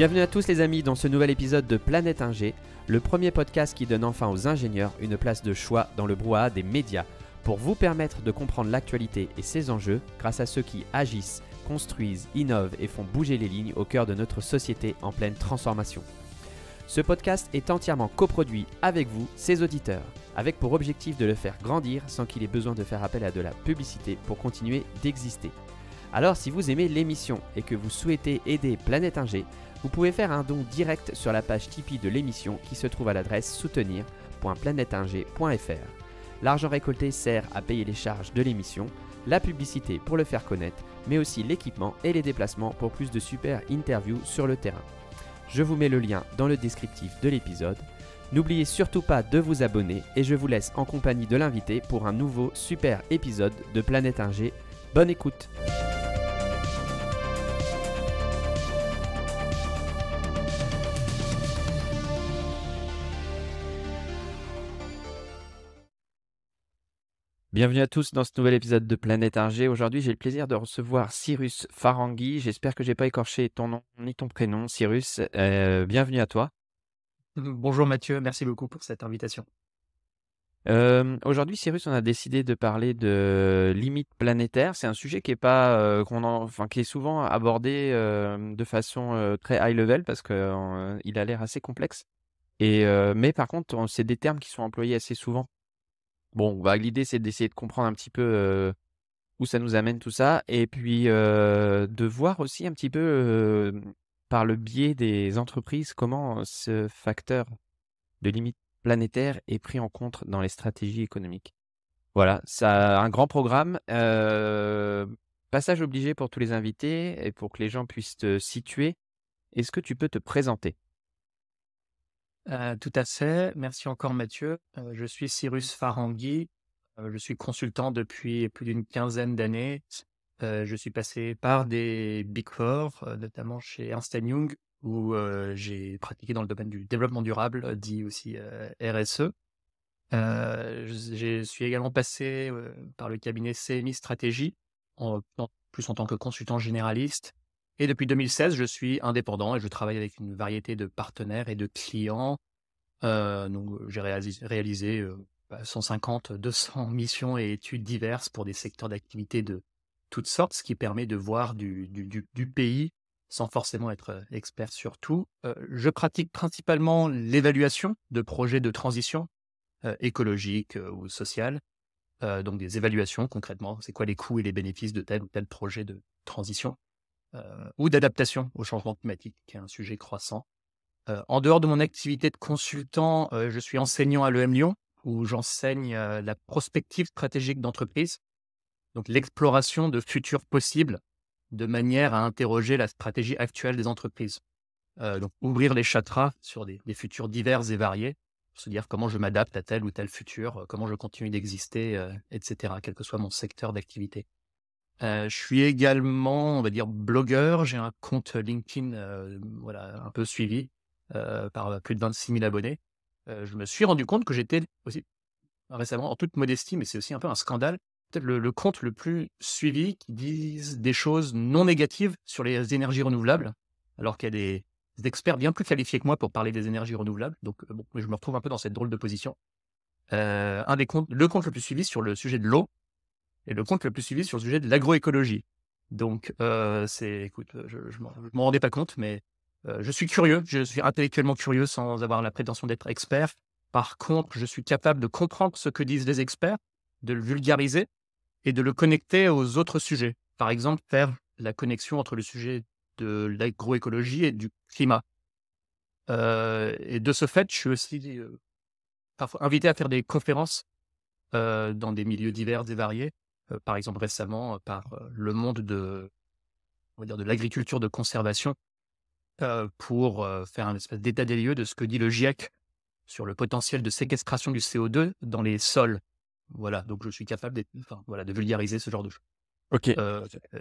Bienvenue à tous les amis dans ce nouvel épisode de Planète Ingé, le premier podcast qui donne enfin aux ingénieurs une place de choix dans le brouhaha des médias pour vous permettre de comprendre l'actualité et ses enjeux grâce à ceux qui agissent, construisent, innovent et font bouger les lignes au cœur de notre société en pleine transformation. Ce podcast est entièrement coproduit avec vous, ses auditeurs, avec pour objectif de le faire grandir sans qu'il ait besoin de faire appel à de la publicité pour continuer d'exister. Alors si vous aimez l'émission et que vous souhaitez aider Planète Ingé, vous pouvez faire un don direct sur la page Tipeee de l'émission qui se trouve à l'adresse soutenir.planeteinger.fr. L'argent récolté sert à payer les charges de l'émission, la publicité pour le faire connaître, mais aussi l'équipement et les déplacements pour plus de super interviews sur le terrain. Je vous mets le lien dans le descriptif de l'épisode. N'oubliez surtout pas de vous abonner et je vous laisse en compagnie de l'invité pour un nouveau super épisode de Planète Ingé. Bonne écoute! Bienvenue à tous dans ce nouvel épisode de Planète Ingé. Aujourd'hui, j'ai le plaisir de recevoir Cyrus Farangui. J'espère que je n'ai pas écorché ton nom ni ton prénom, Cyrus. Bienvenue à toi. Bonjour Mathieu, merci beaucoup pour cette invitation. Aujourd'hui, Cyrus, on a décidé de parler de limites planétaires. C'est un sujet qui est pas, qui est souvent abordé de façon très high level parce qu'il a l'air assez complexe. Mais par contre, c'est des termes qui sont employés assez souvent. Bon, l'idée, c'est d'essayer de comprendre un petit peu où ça nous amène tout ça et puis de voir aussi un petit peu par le biais des entreprises comment ce facteur de limite planétaire est pris en compte dans les stratégies économiques. Voilà, ça a un grand programme. Passage obligé pour tous les invités et pour que les gens puissent te situer. Est-ce que tu peux te présenter? Tout à fait, merci encore Mathieu. Je suis Cyrus Farangui, je suis consultant depuis plus d'une quinzaine d'années. Je suis passé par des Big Four, notamment chez Ernst Young, où j'ai pratiqué dans le domaine du développement durable, dit aussi RSE. Je suis également passé par le cabinet CMI Stratégie, plus en tant que consultant généraliste. Et depuis 2016, je suis indépendant et je travaille avec une variété de partenaires et de clients. J'ai réalisé 150, 200 missions et études diverses pour des secteurs d'activité de toutes sortes, ce qui permet de voir du pays sans forcément être expert sur tout. Je pratique principalement l'évaluation de projets de transition écologique ou sociale. Donc des évaluations concrètement, c'est quoi les coûts et les bénéfices de tel ou tel projet de transition ou d'adaptation au changement climatique, qui est un sujet croissant. En dehors de mon activité de consultant, je suis enseignant à l'EM Lyon, où j'enseigne la prospective stratégique d'entreprise, donc l'exploration de futurs possibles, de manière à interroger la stratégie actuelle des entreprises. Donc ouvrir les chakras sur des futurs divers et variés, pour se dire comment je m'adapte à tel ou tel futur, comment je continue d'exister, etc., quel que soit mon secteur d'activité. Je suis également, on va dire, blogueur. J'ai un compte LinkedIn, un peu suivi par plus de 26 000 abonnés. Je me suis rendu compte que j'étais aussi récemment, en toute modestie, mais c'est aussi un peu un scandale, peut-être le compte le plus suivi qui dise des choses non négatives sur les énergies renouvelables, alors qu'il y a des experts bien plus qualifiés que moi pour parler des énergies renouvelables. Donc, je me retrouve un peu dans cette drôle de position. Le compte le plus suivi sur le sujet de l'eau et le compte le plus suivi sur le sujet de l'agroécologie. Donc, écoute, je m'en rendais pas compte, mais je suis curieux, je suis intellectuellement curieux sans avoir la prétention d'être expert. Par contre, je suis capable de comprendre ce que disent les experts, de le vulgariser et de le connecter aux autres sujets. Par exemple, faire la connexion entre le sujet de l'agroécologie et du climat. Et de ce fait, je suis aussi parfois invité à faire des conférences dans des milieux divers et variés. Par exemple, récemment, par le monde on va dire de l'agriculture de conservation, pour faire un espèce d'état des lieux de ce que dit le GIEC sur le potentiel de séquestration du CO2 dans les sols. Voilà, donc je suis capable de vulgariser ce genre de choses. Ok,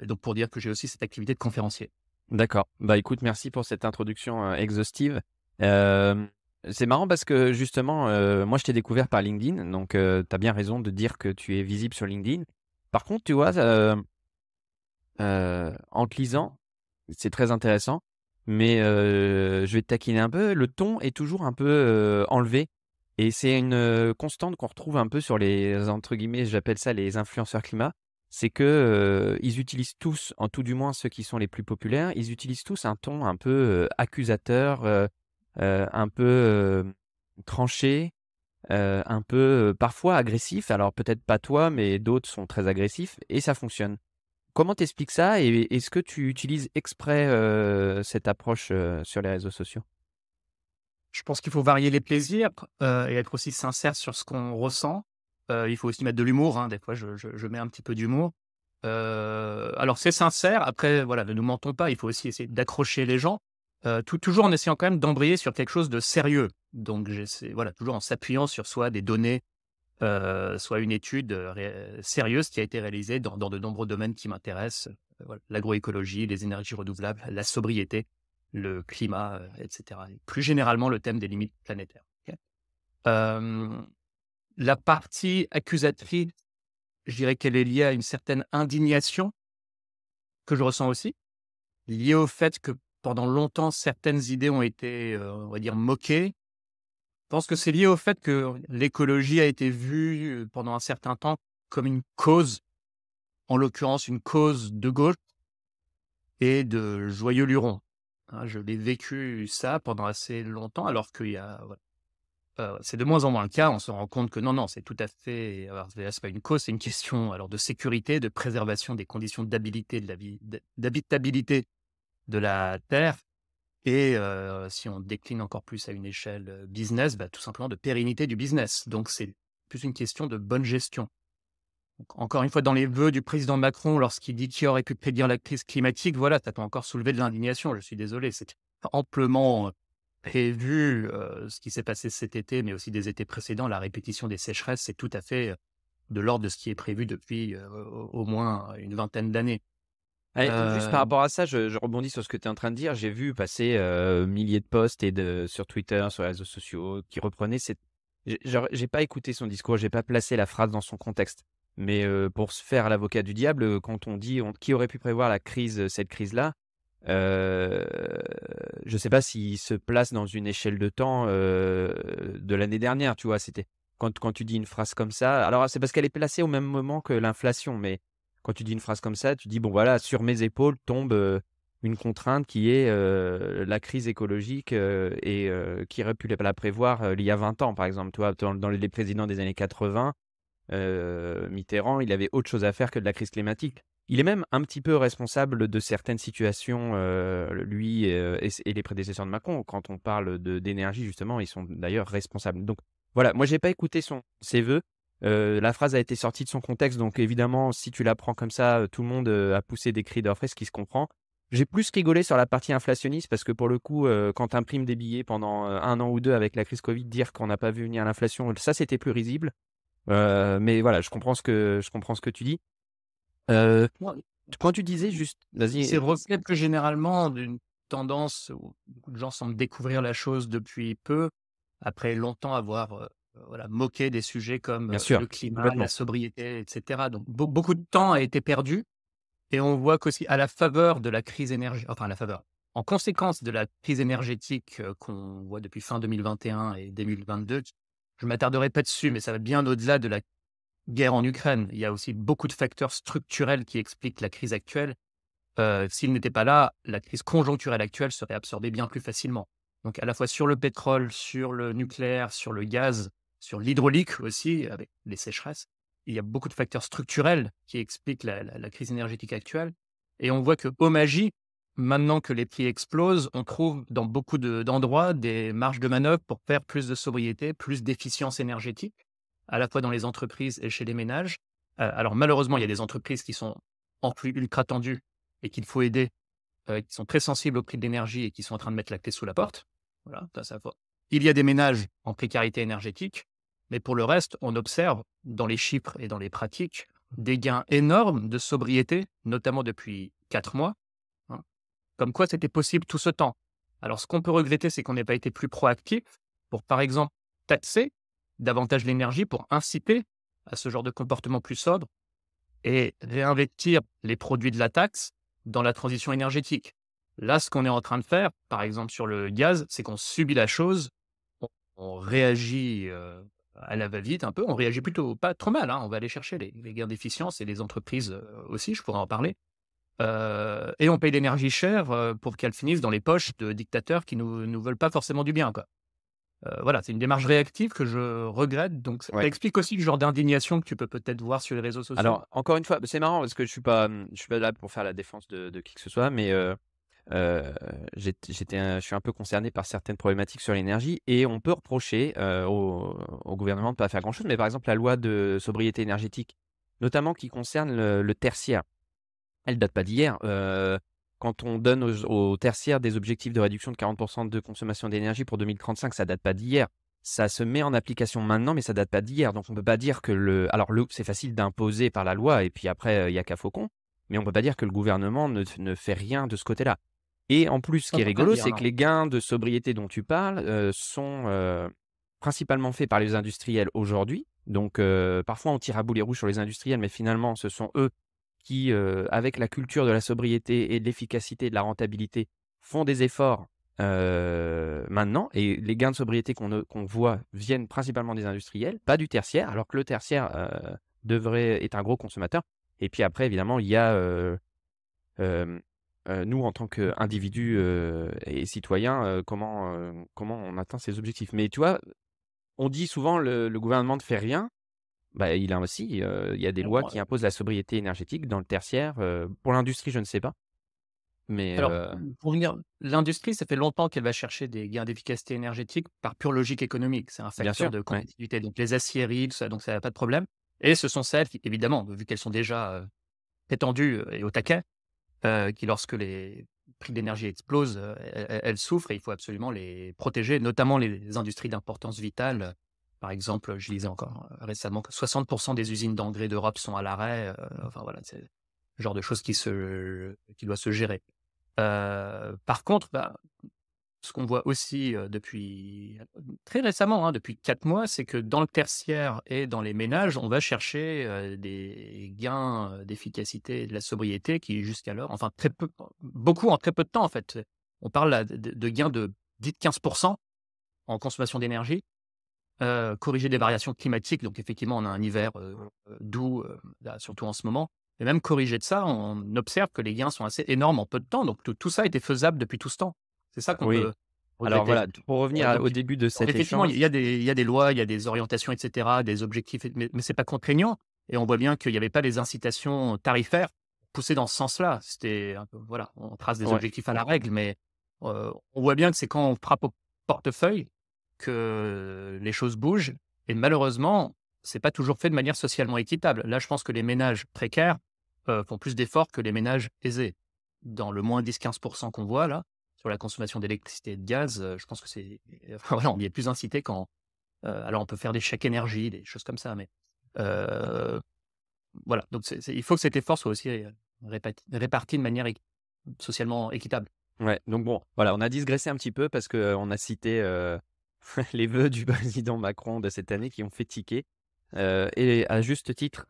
Donc pour dire que j'ai aussi cette activité de conférencier. d'accord. Écoute, merci pour cette introduction exhaustive. C'est marrant parce que justement, moi, je t'ai découvert par LinkedIn, donc tu as bien raison de dire que tu es visible sur LinkedIn. Par contre, tu vois, en te lisant, c'est très intéressant. mais je vais te taquiner un peu. Le ton est toujours un peu, enlevé et c'est une, constante qu'on retrouve un peu sur les entre guillemets, j'appelle ça les influenceurs climat. C'est que, ils utilisent tous, en tout du moins ceux qui sont les plus populaires, ils utilisent tous un ton un peu, accusateur, un peu, tranché, un peu, parfois agressif. Alors peut-être pas toi, mais d'autres sont très agressifs et ça fonctionne. Comment t'expliques ça et est-ce que tu utilises exprès, cette approche, sur les réseaux sociaux? Je pense qu'il faut varier les plaisirs, et être aussi sincère sur ce qu'on ressent. Il faut aussi mettre de l'humour, hein. Des fois, je mets un petit peu d'humour. Alors c'est sincère, après voilà, ne nous mentons pas, il faut aussi essayer d'accrocher les gens, toujours en essayant quand même d'embrayer sur quelque chose de sérieux. Donc j'essaie voilà, toujours en s'appuyant sur soit des données, soit une étude, sérieuse qui a été réalisée dans de nombreux domaines qui m'intéressent, voilà, l'agroécologie, les énergies renouvelables, la sobriété, le climat, et cetera et plus généralement le thème des limites planétaires. OK. Hem, la partie accusatrice, je dirais qu'elle est liée à une certaine indignation que je ressens aussi, liée au fait que pendant longtemps certaines idées ont été, on va dire moquées. Je pense que c'est lié au fait que l'écologie a été vue, pendant un certain temps comme une cause, en l'occurrence une cause de gauche et de joyeux lurons, hein. Je l'ai vécu ça pendant assez longtemps alors qu'il y a voilà, c'est de moins en moins le cas. On se rend compte que non, non, c'est tout à fait alors c'est pas une cause, c'est une question alors de sécurité, de préservation des conditions d'habilité de la vie d'habitabilité de la terre et si on décline encore plus à une échelle, business, bah, tout simplement de pérennité du business. Donc c'est plus une question de bonne gestion. Donc encore une fois, dans les vœux du président Macron, lorsqu'il dit qu'il aurait pu prédire la crise climatique, voilà, ça peut encore soulever de l'indignation. Je suis désolé, c'est amplement, prévu, ce qui s'est passé cet été, mais aussi des étés précédents. La répétition des sécheresses, c'est tout à fait, de l'ordre de ce qui est prévu depuis, au moins une vingtaine d'années. Juste par Heu, rapport à ça, je rebondis sur ce que tu es en train de dire. J'ai vu passer, milliers de posts et de sur Twitter, sur les réseaux sociaux qui reprenaient j'ai pas écouté son discours, j'ai pas placé la phrase dans son contexte. Mais, pour se faire l'avocat du diable, quand on dit on qui aurait pu prévoir la crise, cette crise-là? Heu, je sais pas s'il se place dans une échelle de temps, de l'année dernière, tu vois? C'était quand tu dis une phrase comme ça alors c'est parce qu'elle est placée au même moment que l'inflation, mais quand tu dis une phrase comme ça, tu dis: «Bon voilà, sur mes épaules tombe, une contrainte qui est, la crise écologique, qui aurait pu la prévoir, il y a 20 ans», par exemple, tu vois? Dans les présidents des années 80, Mitterrand, il avait autre chose à faire que de la crise climatique. Il est même un petit peu responsable de certaines situations, lui, et les prédécesseurs de Macron. Quand on parle d'énergie justement, ils sont d'ailleurs responsables. Donc voilà, moi j'ai pas écouté ses vœux. La phrase a été sortie de son contexte, donc évidemment si tu la prends comme ça, tout le monde, a poussé des cris d'orfraie, ce qui se comprend. J'ai plus rigolé sur la partie inflationniste parce que pour le coup, quand tu imprimes des billets pendant, 1 an ou 2 avec la crise Covid, dire qu'on n'a pas vu venir l'inflation, ça c'était plus risible. Mais voilà, je comprends ce que tu dis. Heu, moi, quand tu disais juste c'est vas-y. reflet plus généralement d'une tendance où beaucoup de gens semblent découvrir la chose depuis peu, après longtemps avoir, voilà, moqué des sujets comme, Bien sûr, le climat, la complètement. sobriété et cetera. Donc beaucoup de temps a été perdu et on voit qu'aussi à la faveur de la crise enfin à la faveur, en conséquence de la crise énergétique, qu'on voit depuis fin 2021 et 2022, je m'attarderai pas dessus, mais ça va bien au-delà de la guerre en Ukraine. Il y a aussi beaucoup de facteurs structurels qui expliquent la crise actuelle. S'ils n'étaient pas là, la crise conjoncturelle actuelle serait absorbée bien plus facilement. Donc à la fois sur le pétrole, sur le nucléaire, sur le gaz, sur l'hydraulique aussi, avec les sécheresses. Il y a beaucoup de facteurs structurels qui expliquent la crise énergétique actuelle et on voit qu'au Magie, maintenant que les prix explosent, on trouve dans beaucoup d'endroits des marges de manœuvre pour faire plus de sobriété, plus d'efficience énergétique, à la fois dans les entreprises et chez les ménages. Alors malheureusement, il y a des entreprises qui sont en flux ultra tendues et qu'il faut aider, qui sont très sensibles au prix de l'énergie et qui sont en train de mettre la clé sous la porte. Voilà, ça faut il y a des ménages en précarité énergétique, mais pour le reste, on observe dans les chiffres et dans les pratiques des gains énormes de sobriété, notamment depuis 4 mois, hein, comme quoi c'était possible tout ce temps. Alors ce qu'on peut regretter, c'est qu'on n'ait pas été plus proactif pour, par exemple, taxer davantage l'énergie pour inciter à ce genre de comportement plus sobre et réinvestir les produits de la taxe dans la transition énergétique. Là, ce qu'on est en train de faire, par exemple sur le gaz, c'est qu'on subit la chose, on réagit, à la va-vite un peu, on réagit plutôt pas trop mal, hein. On va aller chercher les gains d'efficience et les entreprises, aussi, je pourrais en parler, et on paye l'énergie chère, pour qu'elle finisse dans les poches de dictateurs qui nous veulent pas forcément du bien, quoi. Voilà, c'est une démarche réactive que je regrette, donc ça Ouais. explique aussi le genre d'indignation que tu peux peut-être voir sur les réseaux sociaux. Alors encore une fois, bah, c'est marrant parce que je suis pas là pour faire la défense de qui que ce soit, mais Heu, je suis un peu concerné par certaines problématiques sur l'énergie et on peut reprocher, au gouvernement de pas faire grand-chose. Mais par exemple, la loi de sobriété énergétique, notamment qui concerne le tertiaire, elle date pas d'hier. Quand on donne au tertiaire des objectifs de réduction de 40 de consommation d'énergie pour 2035, ça date pas d'hier. Ça se met en application maintenant, mais ça date pas d'hier. Donc on peut pas dire que c'est facile d'imposer par la loi et puis après, il y a qu'à faucon. Mais on peut pas dire que le gouvernement ne fait rien de ce côté-là. Et en plus, ce On qui est peut pas rigolo, dire c'est que non. les gains de sobriété dont tu parles, sont, principalement faits par les industriels aujourd'hui. Donc, parfois on tire à boulet rouges sur les industriels, mais finalement ce sont eux qui, avec la culture de la sobriété et de l'efficacité et de la rentabilité, font des efforts, maintenant et les gains de sobriété qu'on voit viennent principalement des industriels, pas du tertiaire, alors que le tertiaire, est un gros consommateur et puis après évidemment il y a, Hem, nous en tant qu'individus, et citoyens, comment on atteint ces objectifs? Mais tu vois, on dit souvent le gouvernement ne fait rien. Bah, il a aussi, il y a des lois Alors, qui imposent la sobriété énergétique dans le tertiaire, pour l'industrie, je ne sais pas, mais alors, pour venir l'industrie, ça fait longtemps qu'elle va chercher des gains d'efficacité énergétique par pure logique économique. C'est un bien facteur sûr, de ouais. compétitivité, donc les aciéries, tout ça, donc ça, a pas de problème et ce sont celles qui, évidemment, vu qu'elles sont déjà, prétendues, et au taquet, qui lorsque les prix de l'énergie explosent, elles souffrent et il faut absolument les protéger, notamment les industries d'importance vitale. Par exemple, je lisais encore, récemment que 60 des usines d'engrais d'Europe sont à l'arrêt, enfin voilà, c'est le genre de choses qui doit se gérer. Par contre, bah, ce qu'on voit aussi, depuis, très récemment, hein, depuis 4 mois, c'est que dans le tertiaire et dans les ménages, on va chercher, des gains, d'efficacité et de la sobriété qui jusqu'alors enfin très peu beaucoup en très peu de temps, en fait. On parle là de gains de 10-15 en consommation d'énergie, corrigés des variations climatiques. Donc effectivement, on a un hiver, doux, là, surtout en ce moment. Et même corrigé de ça, on observe que les gains sont assez énormes en peu de temps. Donc tout ça était faisable depuis tout ce temps. C'est ça qu'on Oui. peut Alors regretter. voilà, pour revenir au Donc début de cet effectivement, échange. il y a des lois, il y a des orientations et cetera, des objectifs mais c'est pas contraignant et on voit bien qu'il y avait pas les incitations tarifaires poussées dans ce sens-là. C'était un peu voilà, on trace des Ouais. objectifs à la règle, mais on voit bien que c'est quand on frappe au portefeuille que les choses bougent et malheureusement, c'est pas toujours fait de manière socialement équitable. Là, je pense que les ménages précaires, font plus d'efforts que les ménages aisés. Dans le moins 10-15 qu'on voit là, sur la consommation d'électricité et de gaz, je pense que c'est voilà, on y est plus incité quand, alors on peut faire des chèques énergie, des choses comme ça, mais heu, voilà, donc il faut que cet effort soit aussi, réparti de manière socialement équitable. Ouais, donc bon, voilà, on a digressé un petit peu parce qu'on a cité, les vœux du président Macron de cette année qui ont fait tiquer, et à juste titre.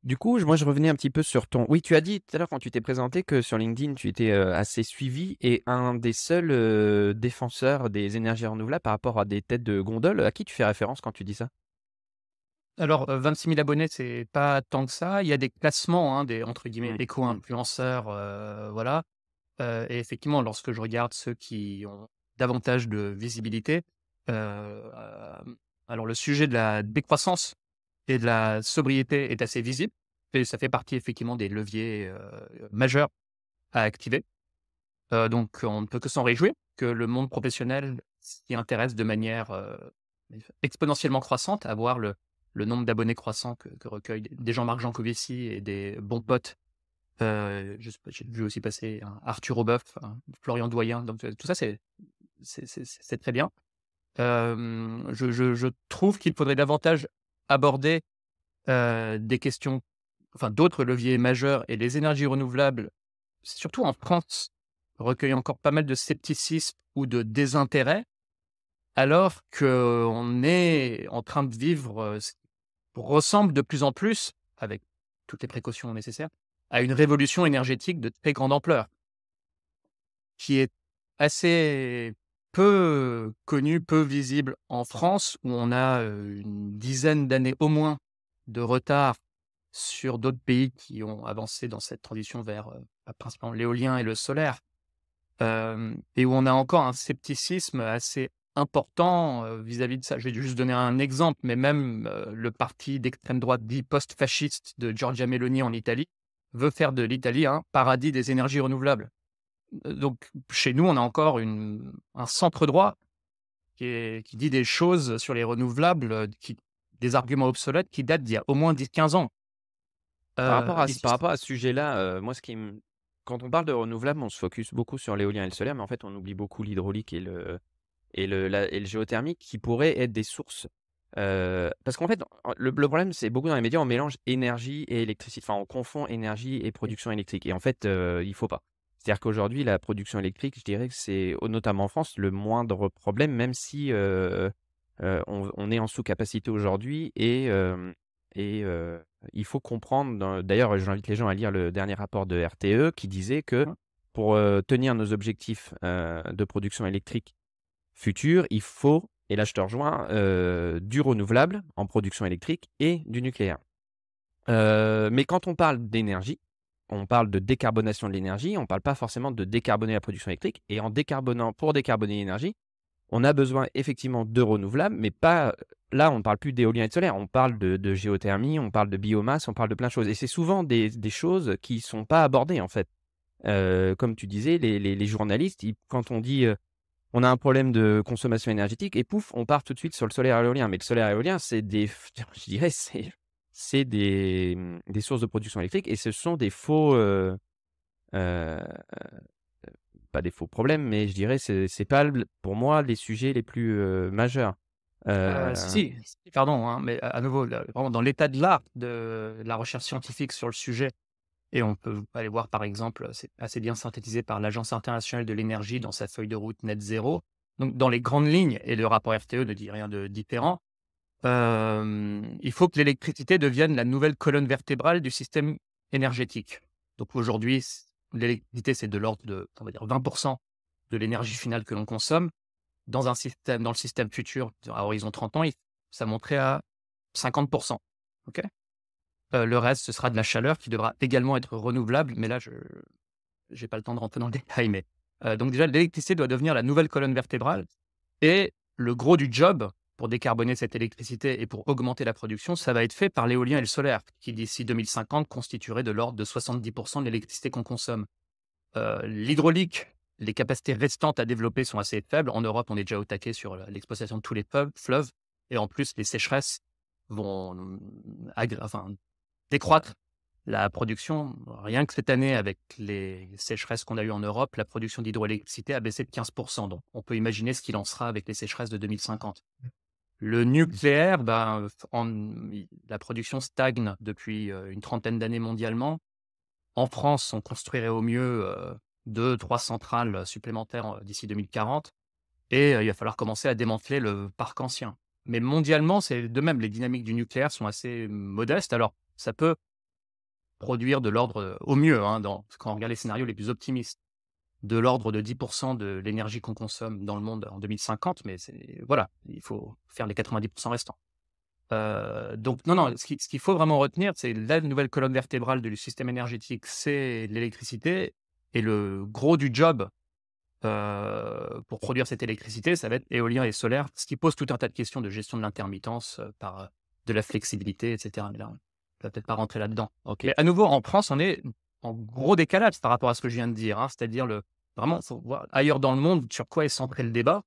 Du coup, moi, je revenais un petit peu sur ton oui, tu as dit tout à l'heure quand tu t'es présenté que sur LinkedIn, tu étais, assez suivi et un des seuls, défenseurs des énergies renouvelables par rapport à des têtes de gondole. À qui tu fais référence quand tu dis ça? Alors, 26 000 abonnés, c'est pas tant que ça. Il y a des classements, hein, des entre guillemets Mmh. «éco-influenceurs», voilà, et effectivement, lorsque je regarde ceux qui ont davantage de visibilité, alors le sujet de la décroissance et de la sobriété est assez visible et ça fait partie effectivement des leviers, majeurs à activer. Donc on ne peut que s'en réjouir que le monde professionnel s'y intéresse de manière, exponentiellement croissante, à voir le nombre d'abonnés croissant que recueillent des Jean-Marc Jancovici et des bons potes. Je sais pas, j'ai vu aussi passer un Arthur Aubeuf, un Florian Doyen, donc tout ça c'est très bien. Je trouve qu'il faudrait davantage aborder, des questions enfin d'autres leviers majeurs et les énergies renouvelables, surtout en France, recueillent encore pas mal de scepticisme ou de désintérêt, alors qu'on est en train de vivre, ce qui ressemble de plus en plus, avec toutes les précautions nécessaires, à une révolution énergétique de très grande ampleur. qui est assez peu connu, peu visible en France, où on a, une dizaine d'années au moins de retard sur d'autres pays qui ont avancé dans cette transition vers, principalement l'éolien et le solaire. Et où on a encore un scepticisme assez important, vis-à-vis de ça. Je vais juste donner un exemple, mais même, le parti d'extrême droite dit post-fasciste de Giorgia Meloni en Italie, veut faire de l'Italie un paradis des énergies renouvelables. Donc chez nous, on a encore un centre droit qui dit des choses sur les renouvelables, des arguments obsolètes qui datent d'il y a au moins 10-15 ans. Ici Par rapport à ce sujet-là, moi, quand on parle de renouvelables, on se focus beaucoup sur l'éolien et le solaire, mais en fait, on oublie beaucoup l'hydraulique et le géothermique qui pourraient être des sources. Parce qu'en fait, le problème, c'est beaucoup dans les médias, on mélange énergie et électricité. Enfin, on confond énergie et production électrique. Et en fait, il faut pas. C'est-à-dire qu'aujourd'hui, la production électrique, je dirais que c'est, notamment en France, le moindre problème, même si on est en sous-capacité aujourd'hui et il faut comprendre. D'ailleurs, j'invite les gens à lire le dernier rapport de RTE qui disait que pour tenir nos objectifs de production électrique futur, il faut, et là je te rejoins, du renouvelable en production électrique et du nucléaire. Mais quand on parle d'énergie, on parle de décarbonation de l'énergie, on ne parle pas forcément de décarboner la production électrique. Et pour décarboner l'énergie, on a besoin effectivement de renouvelables, mais pas. Là, on ne parle plus d'éolien et de solaire, on parle de géothermie, on parle de biomasse, on parle de plein de choses. Et c'est souvent des choses qui ne sont pas abordées en fait. Comme tu disais, les journalistes, quand on dit on a un problème de consommation énergétique et pouf, on part tout de suite sur le solaire et l'éolien. Mais le solaire et l'éolien, c'est je dirais, c'est des sources de production électrique et ce sont des faux, heu, pas des faux problèmes, mais je dirais c'est pas pour moi les sujets les plus, majeurs. Si, si, pardon, hein, mais à nouveau, là, vraiment dans l'état de l'art de la recherche scientifique sur le sujet, et on peut aller voir, par exemple, c'est assez bien synthétisé par l'Agence internationale de l'énergie dans sa feuille de route net zéro. Donc dans les grandes lignes, et le rapport RTE ne dit rien de différent, il faut que l'électricité devienne la nouvelle colonne vertébrale du système énergétique. Donc aujourd'hui, l'électricité, c'est de l'ordre de, on va dire, 20 de l'énergie finale que l'on consomme. Dans le système futur, à horizon 30 ans, ça monterait à 50. OK? Le reste, ce sera de la chaleur qui devra également être renouvelable, mais là, je n'ai pas le temps de rentrer dans le détail, mais donc déjà, l'électricité doit devenir la nouvelle colonne vertébrale, et le gros du job pour décarboner cette électricité et pour augmenter la production, ça va être fait par l'éolien et le solaire, qui d'ici 2050 constitueraient de l'ordre de 70 de l'électricité qu'on consomme. L'hydraulique, les capacités restantes à développer sont assez faibles. En Europe, on est déjà au taquet sur l'exploitation de tous les fleuves, et en plus, les sécheresses vont décroître la production. Rien que cette année, avec les sécheresses qu'on a eues en Europe, la production d'hydroélectricité a baissé de 15 donc on peut imaginer ce qu'il en sera avec les sécheresses de 2050. Le nucléaire, la production stagne depuis, une trentaine d'années mondialement. En France, on construirait au mieux, 2-3 centrales supplémentaires, d'ici 2040, et il va falloir commencer à démanteler le parc ancien. Mais mondialement, c'est de même, les dynamiques du nucléaire sont assez modestes. Alors ça peut produire de l'ordre, au mieux, hein, quand on regarde les scénarios les plus optimistes, de l'ordre de 10 de l'énergie qu'on consomme dans le monde en 2050, mais voilà, il faut faire les 90 restants. Donc non, ce qu'il faut vraiment retenir, c'est la nouvelle colonne vertébrale du système énergétique, c'est l'électricité, et le gros du job, pour produire cette électricité, ça va être éolien et solaire, ce qui pose tout un tas de questions de gestion de l'intermittence, de la flexibilité, et cetera. Mais là, on va peut-être pas rentrer là-dedans. OK. Mais à nouveau, en France, on est en gros décalage par rapport à ce que je viens de dire, hein. C'est-à-dire vraiment, faut voir ailleurs dans le monde sur quoi est centré le débat,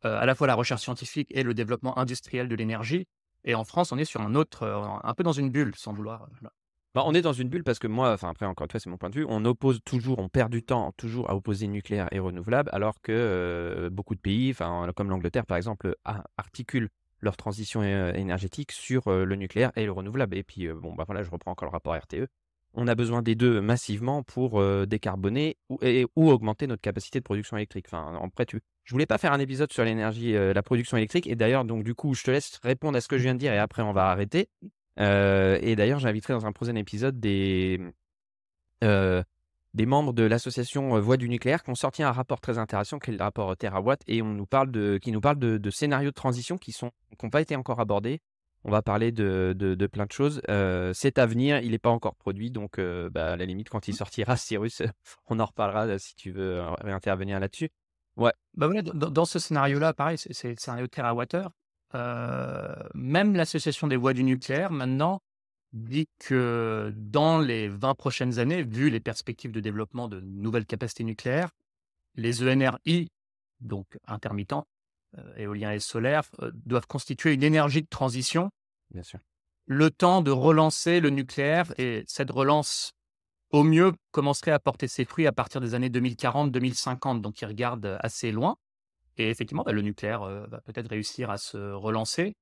à la fois la recherche scientifique et le développement industriel de l'énergie. Et en France, on est sur un autre, un peu dans une bulle, sans vouloir, voilà. Bah, on est dans une bulle parce que moi, enfin après encore une fois, c'est mon point de vue, on perd du temps toujours à opposer nucléaire et renouvelable, alors que beaucoup de pays, enfin comme l'Angleterre par exemple, articulent leur transition énergétique sur le nucléaire et le renouvelable. Et puis bon, bah voilà, je reprends encore le rapport RTE. On a besoin des deux massivement pour décarboner ou augmenter notre capacité de production électrique. Enfin, après, je voulais pas faire un épisode sur l'énergie, la production électrique. Et d'ailleurs, donc du coup, je te laisse répondre à ce que je viens de dire et après on va arrêter. Et d'ailleurs, j'inviterai dans un prochain épisode heu, des membres de l'association Voix du nucléaire qui ont sorti un rapport très intéressant qui est le rapport Terawatt et qui nous parle de scénarios de transition qui n'ont pas été encore abordés. On va parler de plein de choses. C'est à venir, il n'est pas encore produit, donc à la limite, quand il sortira, Cyrus, on en reparlera si tu veux intervenir là-dessus. Ouais, Bah, voilà, dans ce scénario-là, pareil, c'est le scénario TWh. Même l'association des voix du nucléaire, maintenant, dit que dans les 20 prochaines années, vu les perspectives de développement de nouvelles capacités nucléaires, les ENRI, donc intermittents, éoliens et solaires, doivent constituer une énergie de transition, bien sûr. le temps de relancer le nucléaire et cette relance, au mieux, commencerait à porter ses fruits à partir des années 2040-2050, donc ils regardent assez loin et effectivement, le nucléaire, va peut-être réussir à se relancer.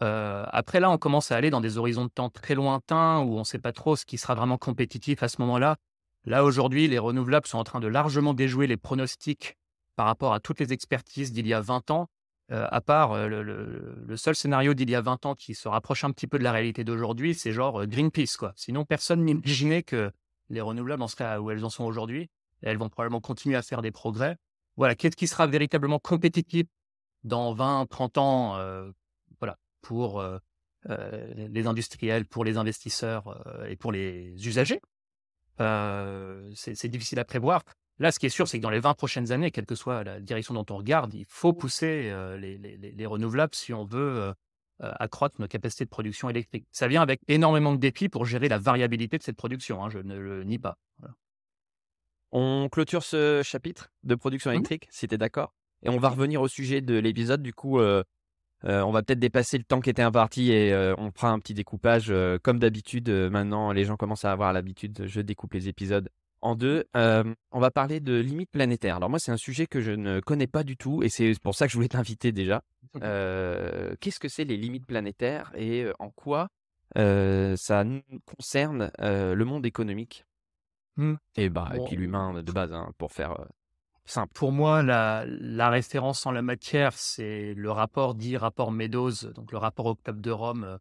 Après là, on commence à aller dans des horizons de temps très lointains où on ne sait pas trop ce qui sera vraiment compétitif à ce moment-là. Là, aujourd'hui, les renouvelables sont en train de largement déjouer les pronostics par rapport à toutes les expertises d'il y a 20 ans, à part, le seul scénario d'il y a 20 ans qui se rapproche un petit peu de la réalité d'aujourd'hui, c'est genre, Greenpeace, quoi. Sinon, personne n'imaginait que les renouvelables en seraient où elles en sont aujourd'hui et elles vont probablement continuer à faire des progrès. Voilà, qu'est-ce qui sera véritablement compétitif dans 20-30 ans, voilà, pour, les industriels, pour les investisseurs, et pour les usagers. C'est difficile à prévoir. Là, ce qui est sûr, c'est que dans les 20 prochaines années, quelle que soit la direction dont on regarde, il faut pousser, les renouvelables si on veut, accroître nos capacités de production électrique. Ça vient avec énormément de défis pour gérer la variabilité de cette production, hein, je ne le nie pas. Voilà. On clôture ce chapitre de production Mmh. électrique, si tu es d'accord? Et on va revenir au sujet de l'épisode. Du coup, on va peut-être dépasser le temps qui était imparti et on fera un petit découpage. Comme d'habitude, maintenant, les gens commencent à avoir l'habitude. Je découpe les épisodes en deux. On va parler de limites planétaires. Alors moi, c'est un sujet que je ne connais pas du tout et c'est pour ça que je voulais t'inviter déjà. Qu'est-ce que c'est les limites planétaires et en quoi ça concerne le monde économique Mmh. et puis Bon, l'humain de base, hein, pour faire simple. pour moi, la référence en la matière, c'est le rapport dit rapport Meadows, donc le rapport au Club de Rome,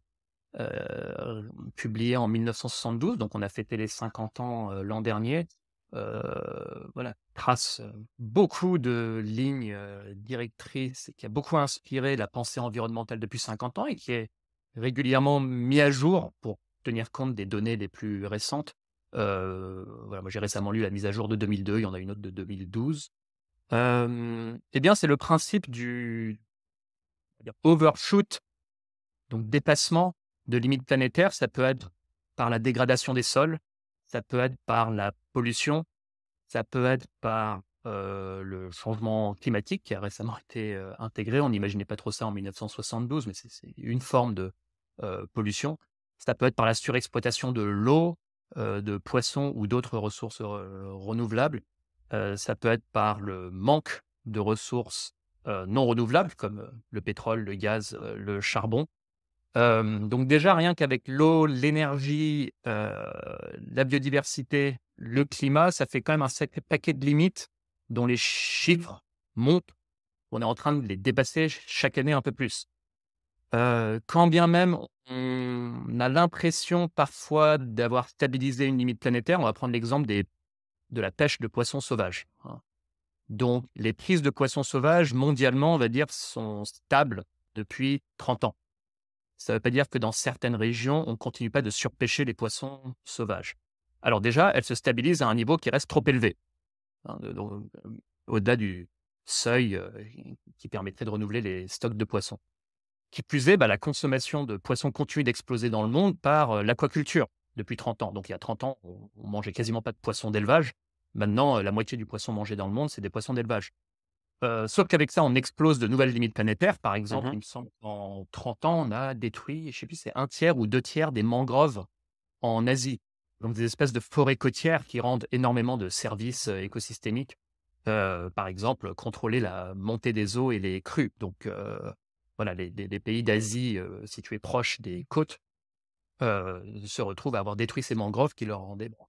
publié en 1972. Donc on a fêté les 50 ans, l'an dernier. Voilà, trace, beaucoup de lignes, directrices et qui a beaucoup inspiré la pensée environnementale depuis 50 ans et qui est régulièrement mis à jour pour tenir compte des données les plus récentes. Voilà, moi j'ai récemment lu la mise à jour de 2002, il y en a une autre de 2012. Eh bien, c'est le principe du, on va dire, overshoot, donc dépassement de limites planétaires. Ça peut être par la dégradation des sols, ça peut être par la pollution, ça peut être par, le changement climatique qui a récemment été, intégré. On n'imaginait pas trop ça en 1972, mais c'est une forme de, pollution. Ça peut être par la surexploitation de l'eau, de poissons ou d'autres ressources, renouvelables. Ça peut être par le manque de ressources, non renouvelables comme, le pétrole, le gaz, le charbon. Donc déjà rien qu'avec l'eau, l'énergie, la biodiversité, le climat, ça fait quand même un sacré paquet de limites dont les chiffres montent. On est en train de les dépasser chaque année un peu plus. Quand bien même on a l'impression parfois d'avoir stabilisé une limite planétaire, on va prendre l'exemple de la pêche de poissons sauvages, hein. Donc les prises de poissons sauvages mondialement, on va dire, sont stables depuis 30 ans. Ça ne veut pas dire que dans certaines régions, on ne continue pas de surpêcher les poissons sauvages. Alors déjà, elles se stabilisent à un niveau qui reste trop élevé, hein, donc, au-delà du seuil, qui permettrait de renouveler les stocks de poissons. Qui plus est, la consommation de poissons continue d'exploser dans le monde par, l'aquaculture depuis 30 ans. Donc il y a 30 ans, on mangeait quasiment pas de poissons d'élevage. Maintenant, la moitié du poisson mangé dans le monde, c'est des poissons d'élevage. Sauf qu'avec ça, on explose de nouvelles limites planétaires. Par exemple, Mmh. il me semble qu'en 30 ans, on a détruit, je sais plus, c'est un tiers ou 2 tiers des mangroves en Asie. Donc des espèces de forêts côtières qui rendent énormément de services, écosystémiques. Par exemple, contrôler la montée des eaux et les crues. Donc, voilà, les pays d'Asie, situés proches des côtes, se retrouvent à avoir détruit ces mangroves qui leur rendaient bon.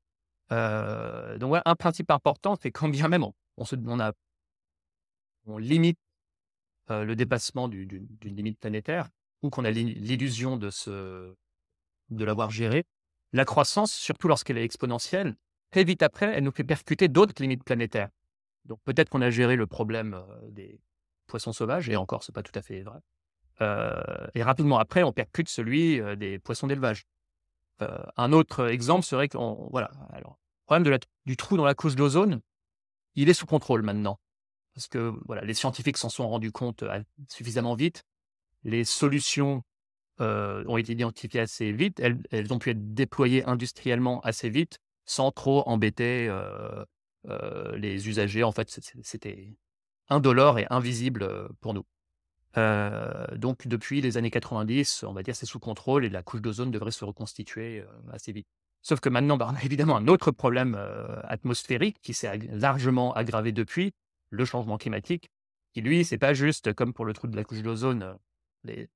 Donc voilà, un principe important, c'est quand bien même on limite, le dépassement d'une limite planétaire ou qu'on a l'illusion de l'avoir géré. La croissance, surtout lorsqu'elle est exponentielle, très vite après, elle nous fait percuter d'autres limites planétaires. Donc peut-être qu'on a géré le problème des poissons sauvages, et encore, c'est pas tout à fait vrai. Et rapidement après, on percute celui des poissons d'élevage. Un autre exemple serait qu'on voilà, alors, le problème du trou dans la couche d'ozone, il est sous contrôle maintenant. Parce que voilà, les scientifiques s'en sont rendus compte suffisamment vite. Les solutions ont été identifiées assez vite. Elles ont pu être déployées industriellement assez vite, sans trop embêter les usagers. En fait, c'était indolore et invisible pour nous. Donc depuis les années 90, on va dire, c'est sous contrôle et la couche d'ozone devrait se reconstituer assez vite. Sauf que maintenant, bah, on a évidemment un autre problème atmosphérique qui s'est largement aggravé depuis, le changement climatique, qui lui, c'est pas juste comme pour le trou de la couche d'ozone, les,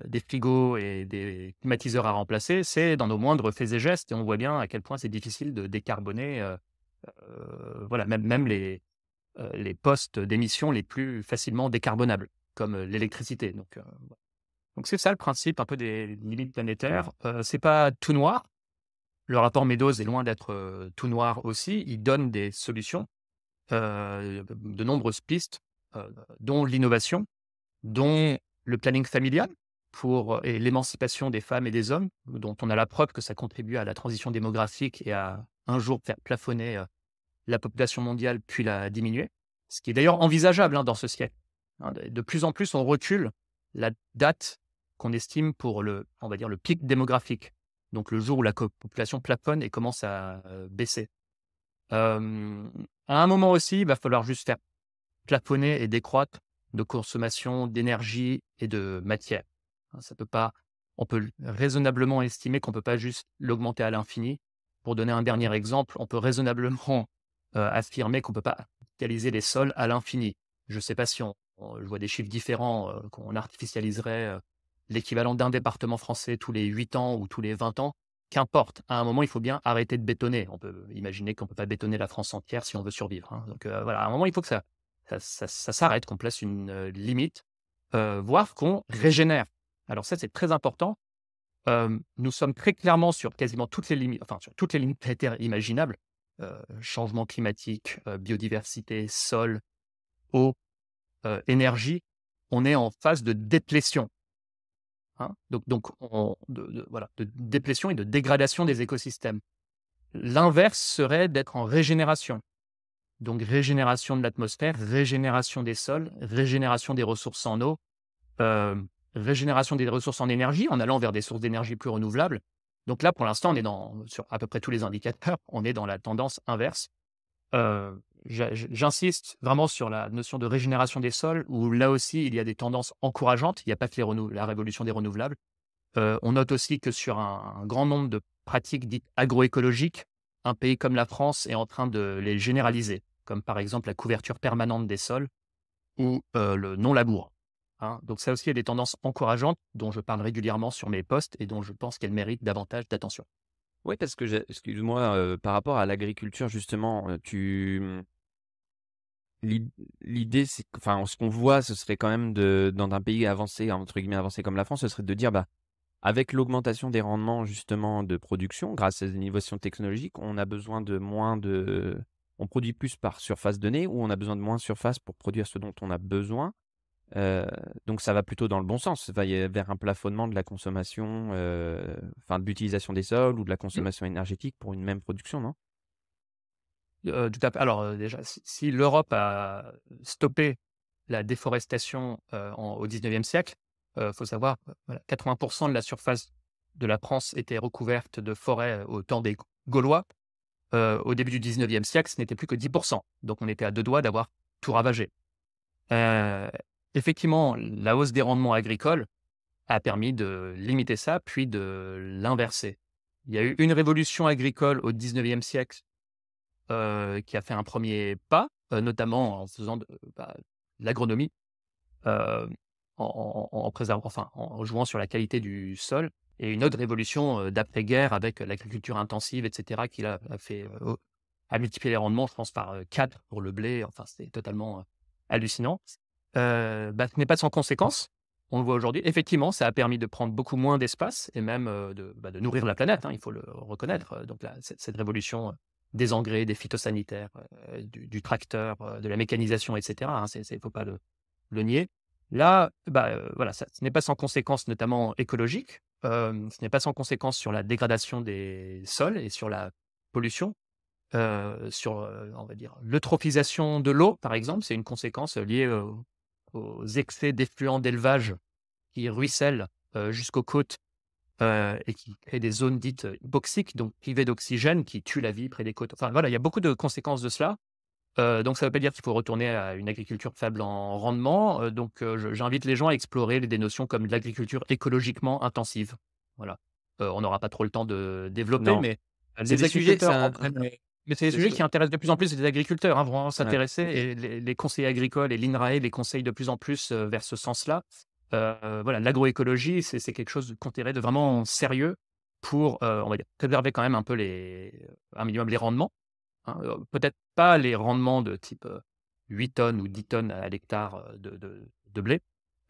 des frigos et des climatiseurs à remplacer, c'est dans nos moindres faits et gestes, et on voit bien à quel point c'est difficile de décarboner voilà, même les postes d'émission les plus facilement décarbonables, comme l'électricité. Donc c'est ça le principe un peu des limites planétaires. C'est pas tout noir. Le rapport Meadows est loin d'être tout noir aussi. Il donne des solutions, de nombreuses pistes, dont l'innovation, dont le planning familial et l'émancipation des femmes et des hommes, dont on a la preuve que ça contribue à la transition démographique et à un jour faire plafonner la population mondiale puis la diminuer, ce qui est d'ailleurs envisageable dans ce siècle. De plus en plus, on recule la date qu'on estime pour on va dire, le pic démographique, donc le jour où la population plafonne et commence à baisser. À un moment aussi, il va falloir juste faire plafonner et décroître de consommation d'énergie et de matière. Ça peut pas, on peut raisonnablement estimer qu'on ne peut pas juste l'augmenter à l'infini. Pour donner un dernier exemple, on peut raisonnablement affirmer qu'on ne peut pas artificialiser les sols à l'infini. Je ne sais pas si je vois des chiffres différents, qu'on artificialiserait l'équivalent d'un département français tous les 8 ans ou tous les 20 ans. Qu'importe, à un moment, il faut bien arrêter de bétonner. On peut imaginer qu'on ne peut pas bétonner la France entière si on veut survivre. Donc voilà, à un moment, il faut que ça s'arrête, qu'on place une limite, voire qu'on régénère. Alors ça, c'est très important. Nous sommes très clairement sur quasiment toutes les limites, enfin sur toutes les limites planétaires imaginables, changement climatique, biodiversité, sol, eau, énergie. On est en phase de déplétion. Donc voilà, de déplétion et de dégradation des écosystèmes. L'inverse serait d'être en régénération. Donc régénération de l'atmosphère, régénération des sols, régénération des ressources en eau, régénération des ressources en énergie en allant vers des sources d'énergie plus renouvelables. Donc là, pour l'instant, on est sur à peu près tous les indicateurs, on est dans la tendance inverse. J'insiste vraiment sur la notion de régénération des sols, où là aussi, il y a des tendances encourageantes. Il n'y a pas que la révolution des renouvelables. On note aussi que sur un grand nombre de pratiques dites agroécologiques, un pays comme la France est en train de les généraliser, comme par exemple la couverture permanente des sols ou le non-labour. Donc ça aussi, il y a des tendances encourageantes dont je parle régulièrement sur mes posts et dont je pense qu'elles méritent davantage d'attention. Oui, parce que excuse-moi, par rapport à l'agriculture, justement, l'idée, c'est enfin, ce qu'on voit, ce serait quand même dans un pays avancé, entre guillemets avancé comme la France, ce serait de dire, bah, avec l'augmentation des rendements justement de production, grâce à des innovations technologiques, on a besoin de on produit plus par surface donnée, ou on a besoin de moins de surface pour produire ce dont on a besoin. Donc ça va plutôt dans le bon sens, ça va vers un plafonnement de la consommation, enfin de l'utilisation des sols ou de la consommation énergétique pour une même production, non? Tout à fait. Alors déjà, si l'Europe a stoppé la déforestation au 19e siècle, faut savoir, voilà, 80% de la surface de la France était recouverte de forêts au temps des Gaulois. Au début du 19e siècle, ce n'était plus que 10%. Donc on était à deux doigts d'avoir tout ravagé. Effectivement, la hausse des rendements agricoles a permis de limiter ça, puis de l'inverser. Il y a eu une révolution agricole au 19e siècle qui a fait un premier pas, notamment en faisant de l'agronomie, en jouant sur la qualité du sol, et une autre révolution d'après-guerre avec l'agriculture intensive, et cetera, qui a multiplié les rendements, je pense, par 4 pour le blé. Enfin, c'était totalement hallucinant. Ce n'est pas sans conséquence. On le voit aujourd'hui. Effectivement, ça a permis de prendre beaucoup moins d'espace et même de nourrir la planète, il faut le reconnaître. Donc là, cette révolution des engrais, des phytosanitaires, du tracteur, de la mécanisation, et cetera, hein, faut pas le nier. Là, voilà, ce n'est pas sans conséquences, notamment écologiques, ce n'est pas sans conséquences sur la dégradation des sols et sur la pollution, sur, on va dire, l'eutrophisation de l'eau, par exemple. C'est une conséquence liée, aux excès d'effluents d'élevage qui ruissellent, jusqu'aux côtes, et qui créent des zones dites, hypoxiques, donc privées d'oxygène, qui tuent la vie près des côtes. Enfin voilà, il y a beaucoup de conséquences de cela. Donc ça ne veut pas dire qu'il faut retourner à une agriculture faible en rendement, j'invite les gens à explorer des notions comme de l'agriculture écologiquement intensive. Voilà. On n'aura pas trop le temps de développer, Non, mais c'est les des sujets, agriculteurs en prennent mais c'est des c'est sujets qui intéressent de plus en plus les agriculteurs, hein, vont vraiment ouais. s'intéresser et les conseillers agricoles et l'INRAE les conseillent de plus en plus, vers ce sens-là. Voilà, l'agroécologie, c'est quelque chose de considéré de vraiment sérieux pour, on va dire, préserver quand même un peu un minimum les rendements. Hein, peut-être pas les rendements de type, 8 tonnes ou 10 tonnes à l'hectare, de blé,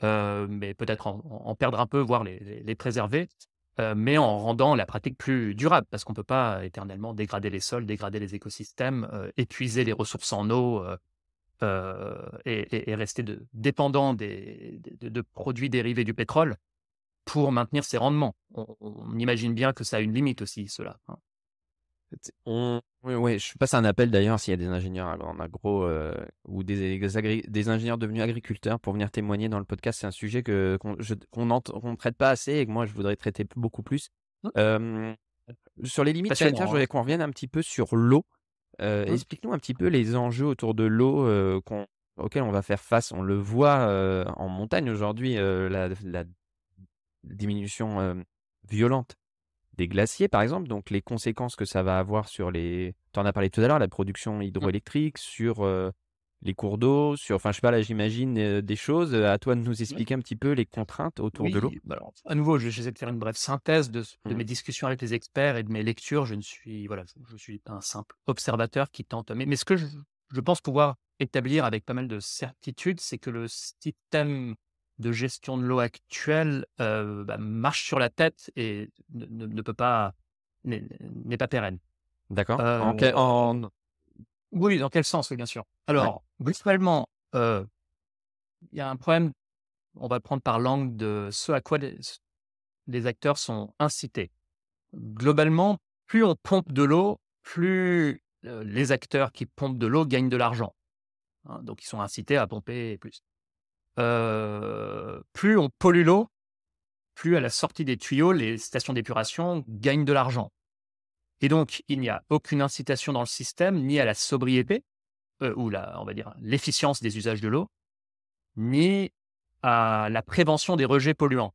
mais peut-être en perdre un peu, voire les préserver, mais en rendant la pratique plus durable. Parce qu'on ne peut pas éternellement dégrader les sols, dégrader les écosystèmes, épuiser les ressources en eau, et rester dépendant de produits dérivés du pétrole pour maintenir ses rendements. On imagine bien que ça a une limite aussi cela, hein. Oui, ouais, je passe un appel d'ailleurs s'il y a des ingénieurs alors en agro, ou des ingénieurs devenus agriculteurs pour venir témoigner dans le podcast. C'est un sujet qu'on traite pas assez et que moi je voudrais traiter beaucoup plus. Mmh. Hem, sur les limites sanitaires, je Passionnant, hein. voudrais qu'on revienne un petit peu sur l'eau. Mmh. Explique-nous un petit peu les enjeux autour de l'eau, auxquels on va faire face. On le voit, en montagne aujourd'hui, la diminution, violente des glaciers, par exemple, donc les conséquences que ça va avoir sur tu en as parlé tout à l'heure, la production Mmh. hydroélectrique, sur, les cours d'eau, sur enfin, je sais pas, là, j'imagine, des choses. À toi de nous Ouais. expliquer un petit peu les contraintes autour de l'eau. Oui, bah, alors, à nouveau, j'essaie de faire une brève synthèse de Mmh. mes discussions avec les experts et de mes lectures. Je ne suis voilà, je suis pas un simple observateur qui tente mais ce que je pense pouvoir établir avec pas mal de certitude, c'est que le système de gestion de l'eau actuel, marche sur la tête et ne peut pas n'est pas pérenne. D'accord. Heu, oui, dans quel sens? Oui, bien sûr. Ouais. Alors, globalement, il y a un problème, on va le prendre par l'angle de ce à quoi les acteurs sont incités. Globalement, plus on pompe de l'eau, plus, les acteurs qui pompent de l'eau gagnent de l'argent, hein, donc ils sont incités à pomper plus. Plus on pollue l'eau, plus à la sortie des tuyaux, les stations d'épuration gagnent de l'argent et donc il n'y a aucune incitation dans le système, ni à la sobriété, ou on va dire l'efficience des usages de l'eau, ni à la prévention des rejets polluants.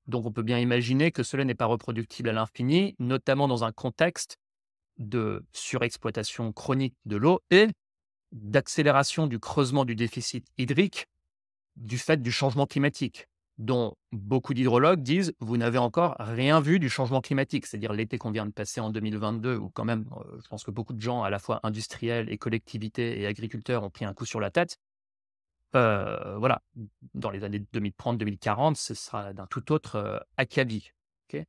Donc on peut bien imaginer que cela n'est pas reproductible à l'infini, notamment dans un contexte de surexploitation chronique de l'eau et d'accélération du creusement du déficit hydrique du fait du changement climatique, dont beaucoup d'hydrologues disent: «Vous n'avez encore rien vu du changement climatique». C'est-à-dire l'été qu'on vient de passer en 2022 où quand même, je pense que beaucoup de gens, à la fois industriels et collectivités et agriculteurs, ont pris un coup sur la tête. Voilà, dans les années 2030-2040, ce sera d'un tout autre, acabit. OK?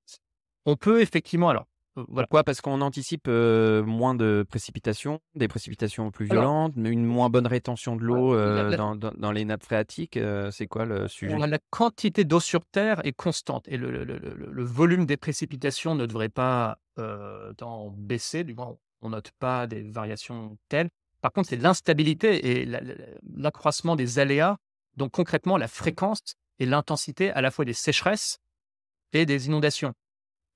On peut effectivement alors, voilà. Pourquoi? Parce qu'on anticipe, moins de précipitations, des précipitations plus Alors, violentes, mais une moins bonne rétention de voilà, l'eau, la dans les nappes phréatiques, c'est quoi le sujet? la quantité d'eau sur terre est constante et le volume des précipitations ne devrait pas, tant baisser, du moins on note pas des variations telles. Par contre, c'est l'instabilité et l'accroissement des aléas, donc concrètement la fréquence et l'intensité à la fois des sécheresses et des inondations.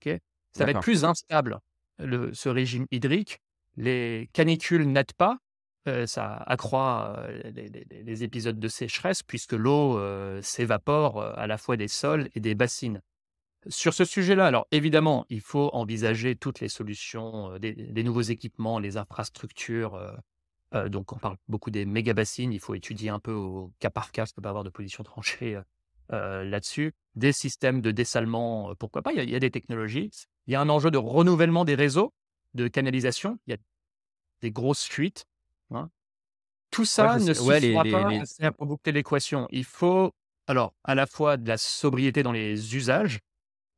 OK? Ça va être D'accord. plus instable, ce régime hydrique. Les canicules n'aident pas, ça accroît, les épisodes de sécheresse puisque l'eau, s'évapore, à la fois des sols et des bassines. Sur ce sujet-là, alors évidemment, il faut envisager toutes les solutions, des nouveaux équipements, les infrastructures, donc on parle beaucoup des méga-bassines, il faut étudier un peu au cas par cas, parce qu'on peut pas avoir de position tranchée, là-dessus. Des systèmes de dessalement, pourquoi pas, il y a des technologies. Il y a un enjeu de renouvellement des réseaux de canalisation, il y a des grosses fuites, hein. Tout Ouais, je ça ne sais ouais, suffira pas à faire boucler l'équation. Il faut alors à la fois de la sobriété dans les usages,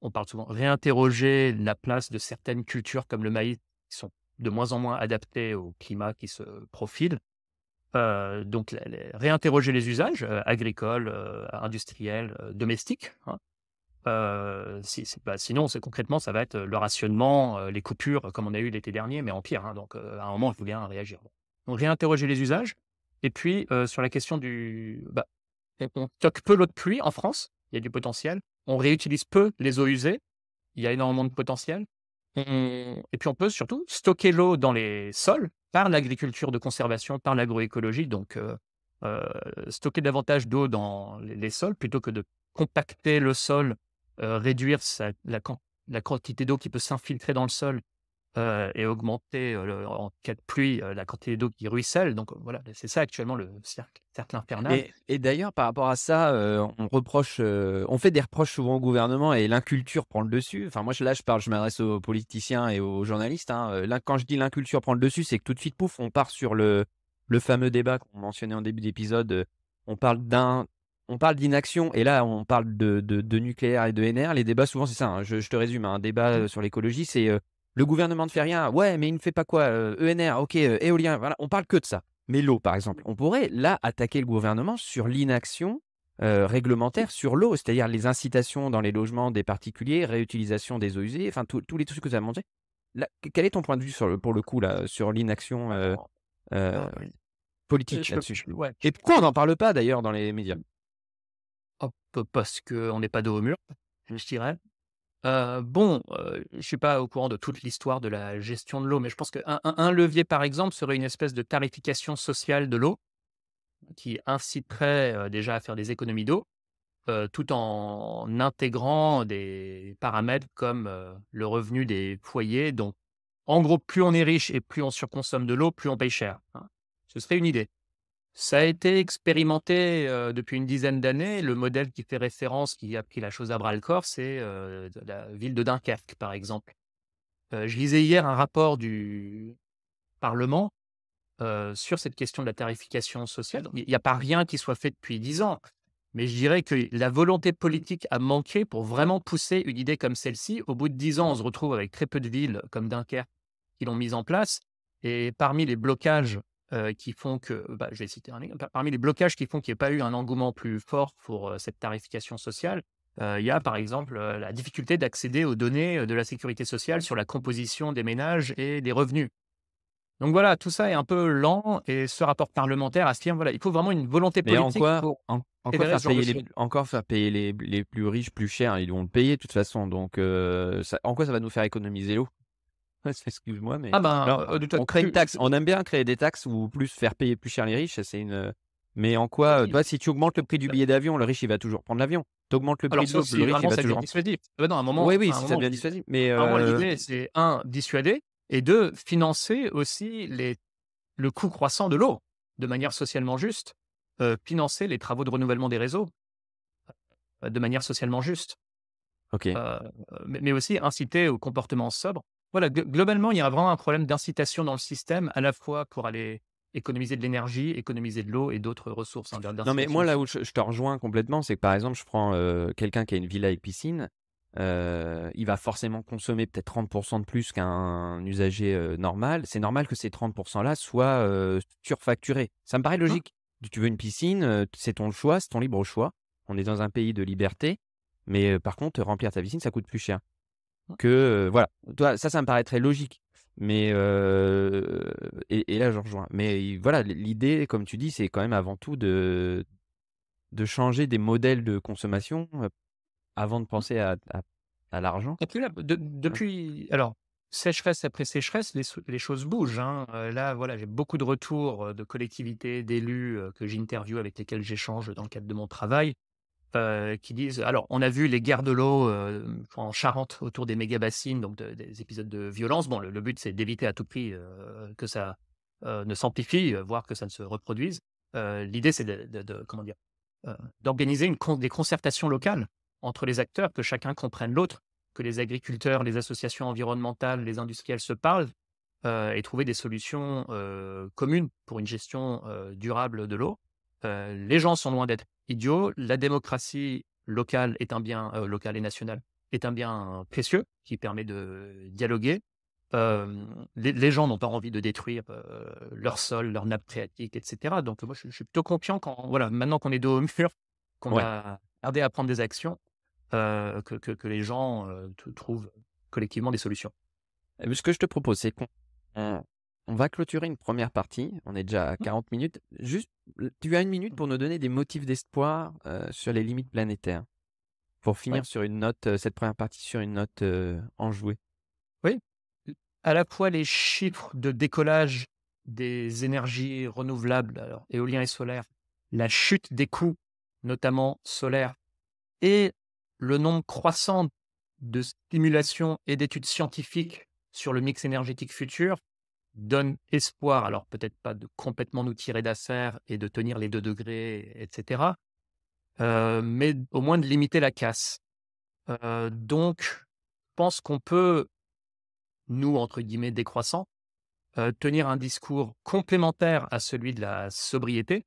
on parle souvent réinterroger la place de certaines cultures comme le maïs, qui sont de moins en moins adaptées au climat qui se profile. Donc réinterroger les usages, agricoles, industriels, domestiques, hein. Sinon, concrètement, ça va être le rationnement, les coupures comme on a eu l'été dernier, mais en pire, hein. Donc, à un moment, il faut bien réagir. Donc réinterroger les usages et puis, sur la question on stocke peu l'eau de pluie en France, il y a du potentiel. On réutilise peu les eaux usées, il y a énormément de potentiel. Et puis on peut surtout stocker l'eau dans les sols par l'agriculture de conservation, par l'agroécologie. Donc, stocker davantage d'eau dans les sols plutôt que de compacter le sol, réduire la quantité d'eau qui peut s'infiltrer dans le sol, et augmenter, en cas de pluie, la quantité d'eau qui ruisselle. Donc, voilà, c'est ça actuellement le cercle infernal. Et d'ailleurs, par rapport à ça, on fait des reproches souvent au gouvernement et l'inculture prend le dessus. Enfin, moi, je m'adresse aux politiciens et aux journalistes, hein. Là, quand je dis l'inculture prend le dessus, c'est que tout de suite, pouf, on part sur le fameux débat qu'on mentionnait en début d'épisode. On parle d'inaction et là, on parle de nucléaire et de NR. Les débats, souvent, c'est ça, hein. Je te résume, hein. Un débat sur l'écologie, c'est le gouvernement ne fait rien. Ouais, mais il ne fait pas quoi? ENR, ok, éolien. Voilà, on parle que de ça. Mais l'eau, par exemple, on pourrait là attaquer le gouvernement sur l'inaction réglementaire sur l'eau, c'est-à-dire les incitations dans les logements des particuliers, réutilisation des eaux usées, enfin tous les trucs que tu as montré. Là, quel est ton point de vue pour le coup là, sur l'inaction euh, Alors, oui. politique Je peux là-dessus? ouais. Et pourquoi on n'en parle pas d'ailleurs dans les médias? Hop, parce qu'on n'est pas dos au mur, je dirais. Je suis pas au courant de toute l'histoire de la gestion de l'eau, mais je pense qu'un levier, par exemple, serait une espèce de tarification sociale de l'eau qui inciterait, déjà à faire des économies d'eau, tout en intégrant des paramètres comme, le revenu des foyers. Donc, en gros, plus on est riche et plus on surconsomme de l'eau, plus on paye cher, hein. Ce serait une idée. Ça a été expérimenté, depuis une dizaine d'années. Le modèle qui fait référence, qui a pris la chose à bras-le-corps, c'est, de la ville de Dunkerque, par exemple. Je lisais hier un rapport du parlement, sur cette question de la tarification sociale. Donc il n'y a pas rien qui soit fait depuis 10 ans, mais je dirais que la volonté politique a manqué pour vraiment pousser une idée comme celle-ci. Au bout de 10 ans, on se retrouve avec très peu de villes comme Dunkerque qui l'ont mise en place et parmi les blocages, qui font que je vais citer un exemple. Parmi les blocages qui font qu'il n'y ait pas eu un engouement plus fort pour, cette tarification sociale, il y a par exemple, la difficulté d'accéder aux données, de la sécurité sociale sur la composition des ménages et des revenus. Donc voilà, tout ça est un peu lent et ce rapport parlementaire affirme, voilà, il faut vraiment une volonté Mais politique pour en quoi fédérer faire ce genre de payer choses. les plus riches plus cher? Ils vont le payer de toute façon, donc en quoi ça va nous faire économiser l'eau? Excuse-moi, mais Ah ben, alors, de toute on crée une taxe. tu On aime bien créer des taxes ou plus faire payer plus cher les riches, c'est mais en quoi, oui, toi, si tu augmentes le prix du billet d'avion, le riche, il va toujours prendre l'avion. Tu augmentes le prix alors de sauf l'eau, le si riche, il vraiment va ça devient toujours dissuasif. Non, oui, oui, à un si ça moment devient dissuasif, mais à un moment l'idée c'est un dissuader et 2 financer aussi le coût croissant de l'eau de manière socialement juste, financer les travaux de renouvellement des réseaux, de manière socialement juste. OK. Heu, mais aussi inciter au comportement sobre. Voilà, globalement, il y a vraiment un problème d'incitation dans le système, à la fois pour aller économiser de l'énergie, économiser de l'eau et d'autres ressources, hein, Non, mais d'incitation moi, là aussi. où je te rejoins complètement, c'est que, par exemple, je prends, quelqu'un qui a une villa avec piscine, il va forcément consommer peut-être 30 de plus qu'un usager, normal. C'est normal que ces 30 là soient, surfacturés. Ça me paraît Mmh. logique. Tu veux une piscine, c'est ton choix, c'est ton libre choix. On est dans un pays de liberté, mais par contre, remplir ta piscine, ça coûte plus cher Mmh. que, voilà. Toi, ça me paraît très logique, mais et là, je rejoins. Mais voilà, l'idée, comme tu dis, c'est quand même avant tout de changer des modèles de consommation, avant de penser à l'argent. Et puis là, Ouais. depuis alors, sécheresse après sécheresse, les choses bougent, hein. Là, voilà, j'ai beaucoup de retours, de collectivités, d'élus, que j'interviewe, avec lesquels j'échange dans le cadre de mon travail. Qui disent alors on a vu les guerres de l'eau, en Charente autour des méga-bassines, donc des épisodes de violence. Bon, le but c'est d'éviter à tout prix, que ça, ne s'amplifie, voire que ça ne se reproduise. L'idée c'est de comment dire? D'organiser des concertations locales entre les acteurs, que chacun comprenne l'autre, que les agriculteurs, les associations environnementales, les industriels se parlent, et trouver des solutions, communes pour une gestion, durable de l'eau. Les gens sont loin d'être idiots. La démocratie locale est un bien, local et national, est un bien précieux qui permet de dialoguer. Les gens n'ont pas envie de détruire, leur sol, leur nappe phréatique et cetera. Donc moi, je suis plutôt confiant quand voilà, maintenant qu'on est dos au mur, qu'on Ouais. a tardé à prendre des actions, que les gens, trouvent collectivement des solutions. Ce que je te propose, c'est on on va clôturer une première partie. On est déjà à Mmh, 40 minutes. Juste, tu as 1 minute mmh, pour nous donner des motifs d'espoir, sur les limites planétaires? Pour ouais, finir sur une note, cette première partie sur une note, enjouée. oui, à la fois les chiffres de décollage des énergies renouvelables, alors éolien et solaire, la chute des coûts, notamment solaires et le nombre croissant de stimulations et d'études scientifiques sur le mix énergétique futur donne espoir. Alors peut-être pas de complètement nous tirer d'affaire et de tenir les 2 degrés et cetera, mais au moins de limiter la casse. Donc je pense qu'on peut, nous, entre guillemets «décroissants», tenir un discours complémentaire à celui de la sobriété.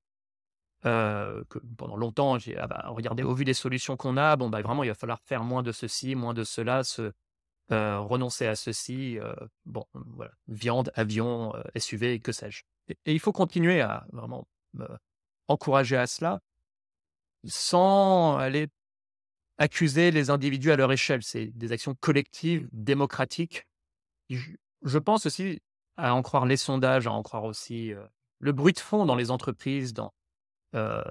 Que pendant longtemps, j'ai ah bah, regardez, au vu des solutions qu'on a, bon, bah, vraiment, il va falloir faire moins de ceci, moins de cela, renoncer à ceci, bon, voilà, viande, avion, SUV, que sais-je. Et il faut continuer à vraiment, encourager à cela, sans aller accuser les individus à leur échelle. C'est des actions collectives, démocratiques. Je je pense aussi, à en croire les sondages, à en croire aussi, le bruit de fond dans les entreprises, Heu,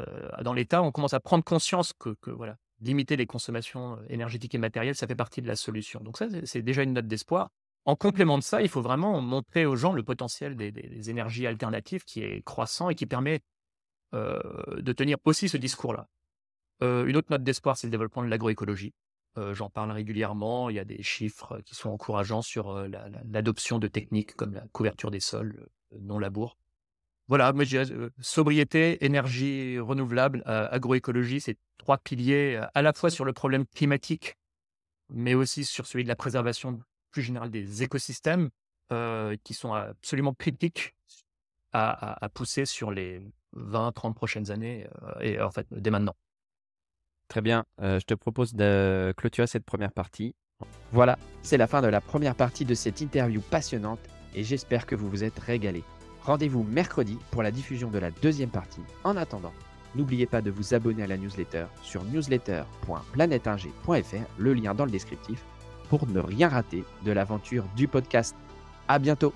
dans l'État, on commence à prendre conscience que voilà, limiter les consommations, énergétiques et matérielles, ça fait partie de la solution. Donc ça, c'est déjà une note d'espoir. En complément de ça, il faut vraiment montrer aux gens le potentiel des énergies alternatives qui est croissant et qui permet, de tenir aussi ce discours-là. Une autre note d'espoir, c'est le développement de l'agroécologie. J'en parle régulièrement, il y a des chiffres qui sont encourageants sur, l'adoption de techniques comme la couverture des sols, non labour. Voilà, moi je dirais, sobriété, énergie renouvelable, agroécologie, c'est 3 piliers, à la fois sur le problème climatique, mais aussi sur celui de la préservation plus générale des écosystèmes, qui sont absolument critiques à pousser sur les 20-30 prochaines années, et en fait, dès maintenant. Très bien, je te propose de clôturer cette première partie. Voilà, c'est la fin de la première partie de cette interview passionnante et j'espère que vous vous êtes régalés. Rendez-vous mercredi pour la diffusion de la deuxième partie. En attendant, n'oubliez pas de vous abonner à la newsletter sur newsletter.planeteinger.fr, le lien dans le descriptif, pour ne rien rater de l'aventure du podcast. À bientôt!